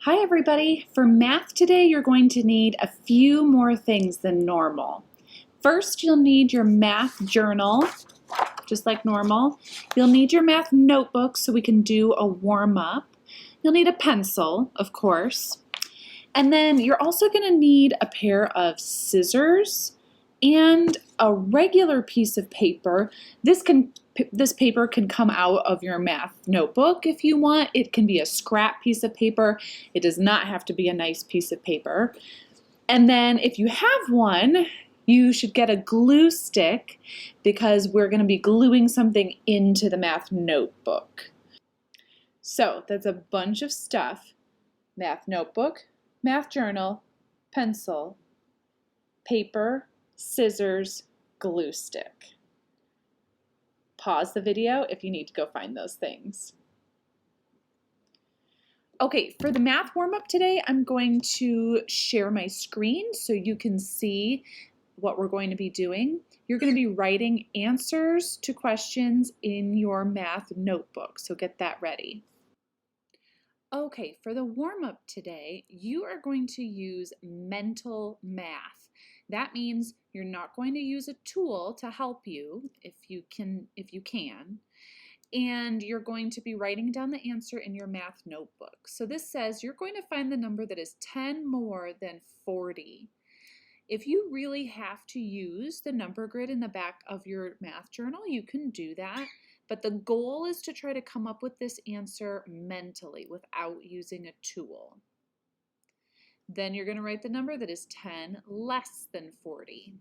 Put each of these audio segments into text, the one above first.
Hi everybody! For math today, you're going to need a few more things than normal. First, you'll need your math journal, just like normal. You'll need your math notebook so we can do a warm-up. You'll need a pencil, of course. And then you're also going to need a pair of scissors and a regular piece of paper. This paper can come out of your math notebook if you want. It can be a scrap piece of paper. It does not have to be a nice piece of paper. And then if you have one, you should get a glue stick because we're going to be gluing something into the math notebook. So that's a bunch of stuff. Math notebook, math journal, pencil, paper, scissors, glue stick. Pause the video if you need to go find those things. Okay, for the math warm-up today, I'm going to share my screen so you can see what we're going to be doing. You're going to be writing answers to questions in your math notebook, so get that ready. Okay, for the warm-up today, you are going to use mental math. That means you're not going to use a tool to help you if you can. And you're going to be writing down the answer in your math notebook. So this says you're going to find the number that is 10 more than 40. If you really have to use the number grid in the back of your math journal, you can do that. But the goal is to try to come up with this answer mentally without using a tool. Then you're going to write the number that is 10 less than 40.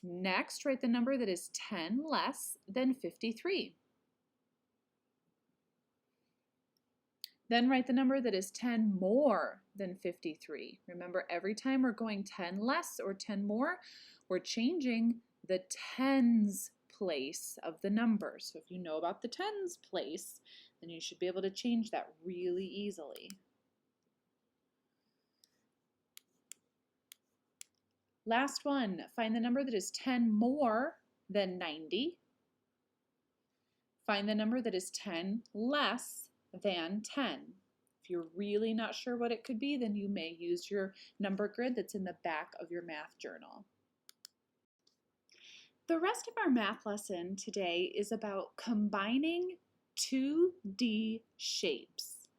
Next, write the number that is 10 less than 53. Then write the number that is 10 more than 53. Remember, every time we're going 10 less or 10 more, we're changing the tens place of the number. So if you know about the tens place, then you should be able to change that really easily. Last one, find the number that is 10 more than 90. Find the number that is 10 less than 10. If you're really not sure what it could be, then you may use your number grid that's in the back of your math journal. The rest of our math lesson today is about combining 2D shapes.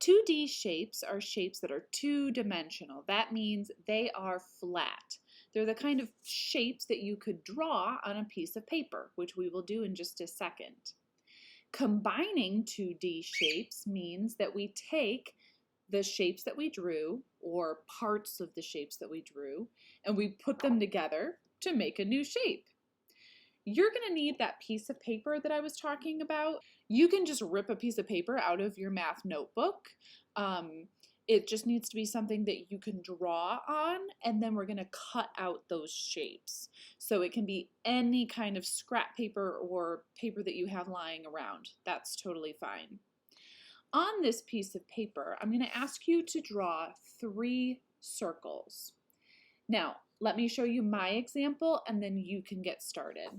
2D shapes are shapes that are two-dimensional. That means they are flat. They're the kind of shapes that you could draw on a piece of paper, which we will do in just a second. Combining 2D shapes means that we take the shapes that we drew, or parts of the shapes that we drew, and we put them together to make a new shape. You're going to need that piece of paper that I was talking about. You can just rip a piece of paper out of your math notebook. It just needs to be something that you can draw on, and then we're going to cut out those shapes. So it can be any kind of scrap paper or paper that you have lying around. That's totally fine. On this piece of paper, I'm going to ask you to draw 3 circles. Now, let me show you my example, and then you can get started.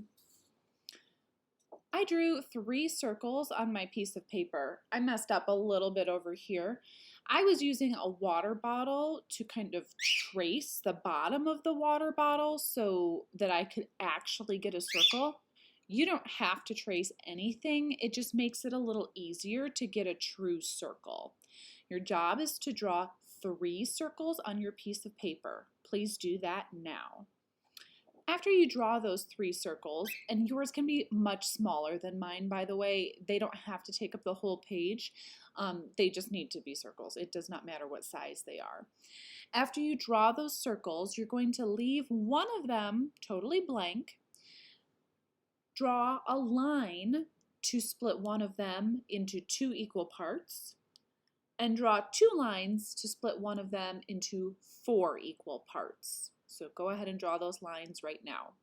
I drew 3 circles on my piece of paper. I messed up a little bit over here. I was using a water bottle to kind of trace the bottom of the water bottle so that I could actually get a circle. You don't have to trace anything. It just makes it a little easier to get a true circle. Your job is to draw 3 circles on your piece of paper. Please do that now. After you draw those 3 circles, and yours can be much smaller than mine, by the way, they don't have to take up the whole page. They just need to be circles. It does not matter what size they are. After you draw those circles, you're going to leave one of them totally blank. Draw a line to split one of them into 2 equal parts, and draw 2 lines to split one of them into 4 equal parts. So go ahead and draw those lines right now.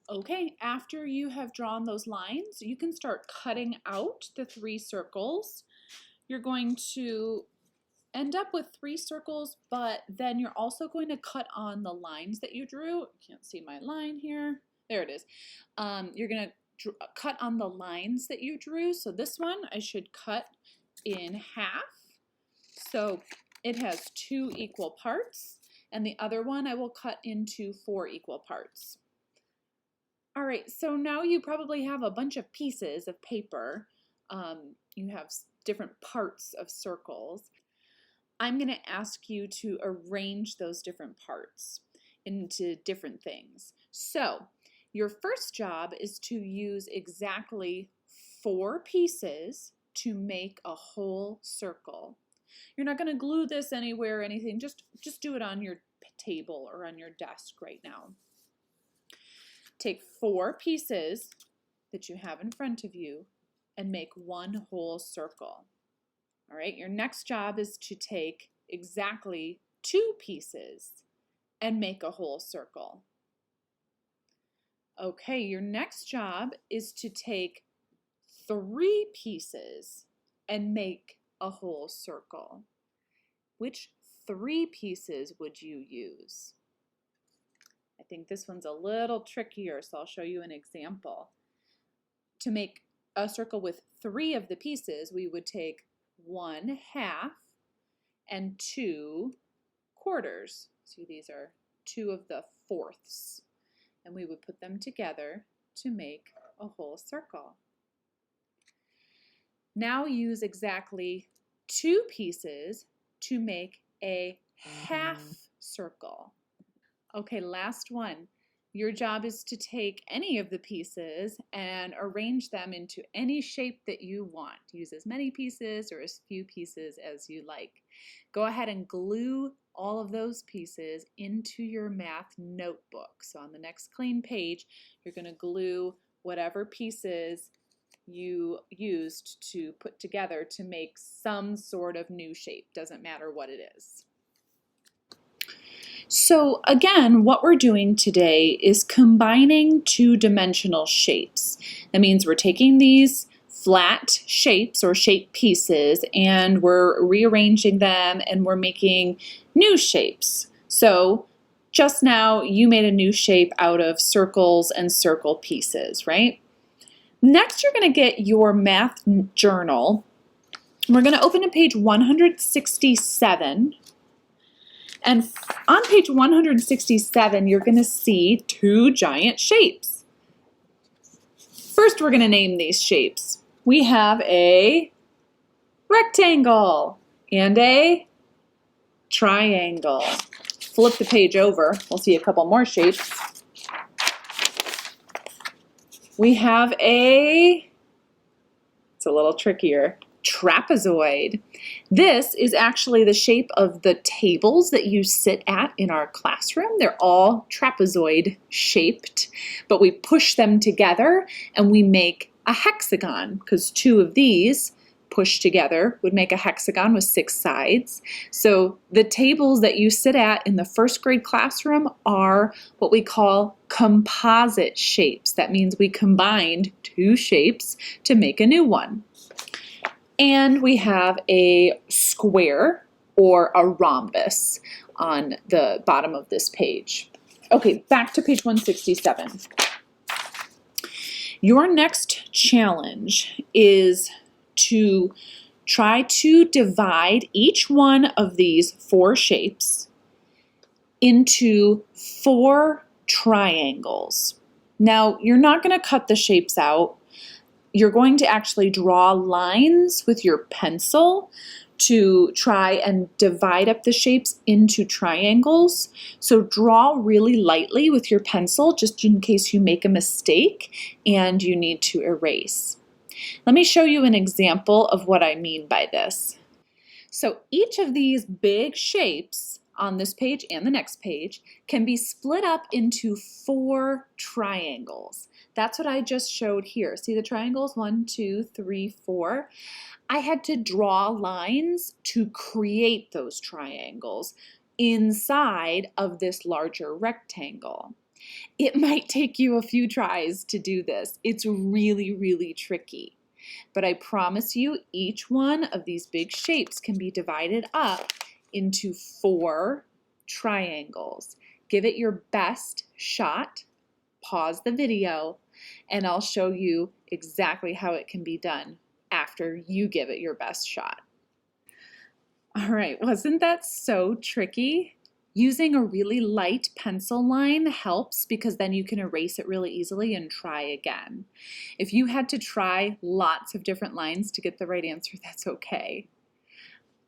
Okay, after you have drawn those lines, you can start cutting out the 3 circles. You're going to end up with 3 circles, but then you're also going to cut on the lines that you drew. You can't see my line here. There it is. You're going to cut on the lines that you drew. So this one I should cut in half. So it has 2 equal parts, and the other one I will cut into 4 equal parts. All right, so now you probably have a bunch of pieces of paper. You have different parts of circles. I'm going to ask you to arrange those different parts into different things. So your first job is to use exactly 4 pieces to make a whole circle. You're not going to glue this anywhere or anything. Just do it on your table or on your desk right now. Take 4 pieces that you have in front of you and make one whole circle. All right, your next job is to take exactly 2 pieces and make a whole circle. Okay, your next job is to take 3 pieces and make a whole circle. Which 3 pieces would you use? I think this one's a little trickier, so I'll show you an example. To make a circle with 3 of the pieces, we would take 1/2 and 2 quarters. See, these are 2 of the 4ths. And we would put them together to make a whole circle. Now use exactly 2 pieces to make a half circle. Okay, last one. Your job is to take any of the pieces and arrange them into any shape that you want. Use as many pieces or as few pieces as you like. Go ahead and glue all of those pieces into your math notebook. So on the next clean page, you're going to glue whatever pieces you used to put together to make some sort of new shape. Doesn't matter what it is. So again, what we're doing today is combining 2-dimensional shapes. That means we're taking these flat shapes or shape pieces and we're rearranging them and we're making new shapes. So just now you made a new shape out of circles and circle pieces, right? Next, you're going to get your math journal. We're going to open to page 167. And on page 167, you're going to see 2 giant shapes. First, we're going to name these shapes. We have a rectangle and a triangle. Flip the page over. We'll see a couple more shapes. We have it's a little trickier, trapezoid. This is actually the shape of the tables that you sit at in our classroom. They're all trapezoid shaped, but we push them together and we make a hexagon because 2 of these pushed together would make a hexagon with 6 sides. So the tables that you sit at in the 1st grade classroom are what we call composite shapes. That means we combined 2 shapes to make a new one. And we have a square or a rhombus on the bottom of this page. Okay, back to page 167. Your next challenge is to try to divide each one of these 4 shapes into 4 triangles. Now, you're not going to cut the shapes out. You're going to actually draw lines with your pencil to try and divide up the shapes into triangles. So draw really lightly with your pencil just in case you make a mistake and you need to erase. Let me show you an example of what I mean by this. So each of these big shapes on this page and the next page can be split up into 4 triangles. That's what I just showed here. See the triangles? 1, 2, 3, 4. I had to draw lines to create those triangles inside of this larger rectangle. It might take you a few tries to do this. It's really, really tricky. But I promise you, each one of these big shapes can be divided up into 4 triangles. Give it your best shot. Pause the video. and I'll show you exactly how it can be done after you give it your best shot. All right, wasn't that so tricky? Using a really light pencil line helps because then you can erase it really easily and try again. If you had to try lots of different lines to get the right answer, that's okay.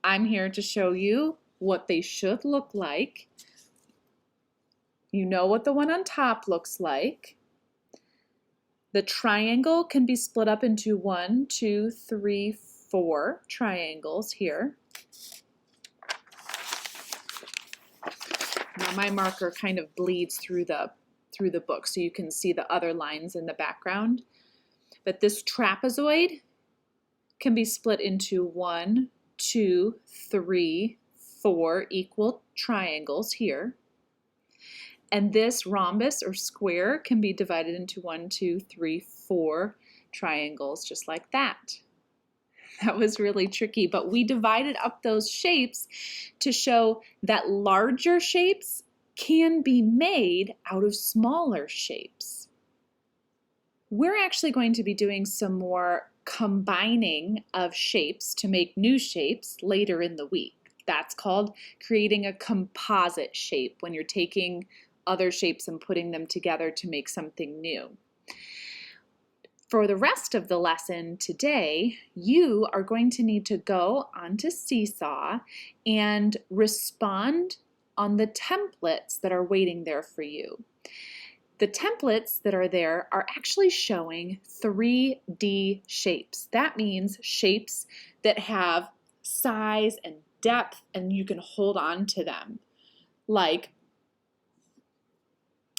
I'm here to show you what they should look like. You know what the one on top looks like. The triangle can be split up into 1, 2, 3, 4 triangles here. Now my marker kind of bleeds through the book so you can see the other lines in the background. But this trapezoid can be split into 1, 2, 3, 4 equal triangles here. And this rhombus or square can be divided into 1, 2, 3, 4 triangles just like that. That was really tricky, but we divided up those shapes to show that larger shapes can be made out of smaller shapes. We're actually going to be doing some more combining of shapes to make new shapes later in the week. That's called creating a composite shape, when you're taking other shapes and putting them together to make something new. For the rest of the lesson today, you are going to need to go onto Seesaw and respond on the templates that are waiting there for you. The templates that are there are actually showing 3D shapes. That means shapes that have size and depth and you can hold on to them. Like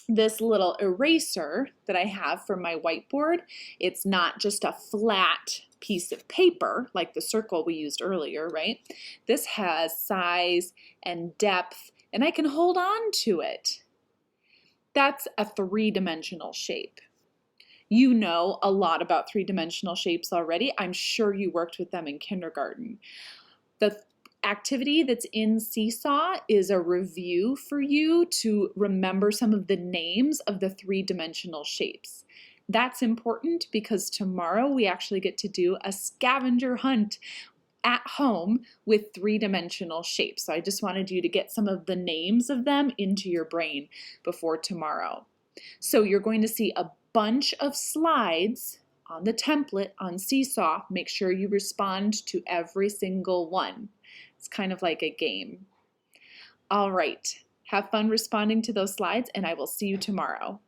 this little eraser that I have for my whiteboard. It's not just a flat piece of paper like the circle we used earlier, right? This has size and depth and I can hold on to it. That's a three-dimensional shape. You know a lot about three-dimensional shapes already. I'm sure you worked with them in kindergarten. The activity that's in Seesaw is a review for you to remember some of the names of the three-dimensional shapes. That's important because tomorrow we actually get to do a scavenger hunt at home with three-dimensional shapes. So I just wanted you to get some of the names of them into your brain before tomorrow. So you're going to see a bunch of slides on the template on Seesaw. Make sure you respond to every single one. It's kind of like a game. All right, have fun responding to those slides and I will see you tomorrow.